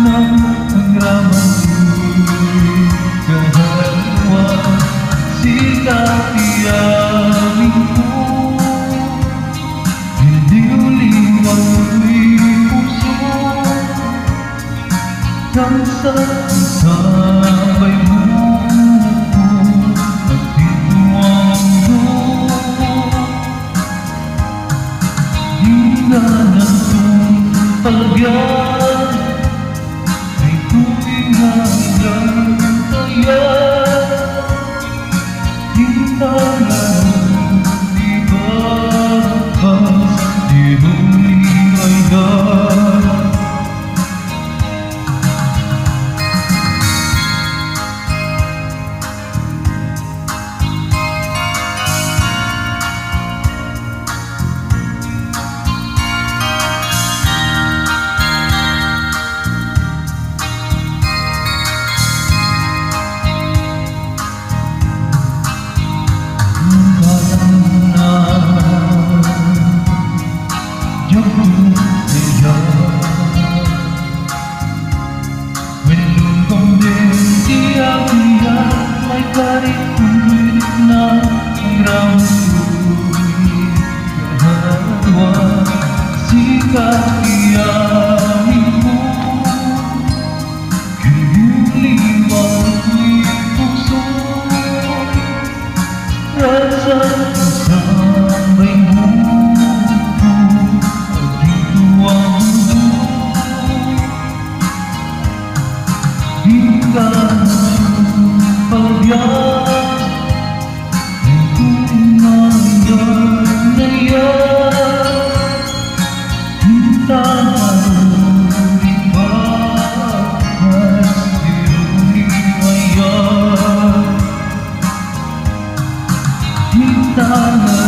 ng hanggaman ko'y kahalawa. Sikat iyamin ko, diliw-liwan ko'y puso. Kang sabay mo ko at dito ang mundo. Hingganan kong palagyan ay tuwing hanggang tayan. Hingganan di babas, di huli ay dan. Kahit tuwid na ang ramon ko'y kahalawa. Sikat iyamin mo, diliw-liwan ko'y puso. Rasa kasabay mo ko at dito ang mundo. Hingganan palagyan ay tuwing hanggang na yan. Hingganan di babas, di huli ay yan. Hingganan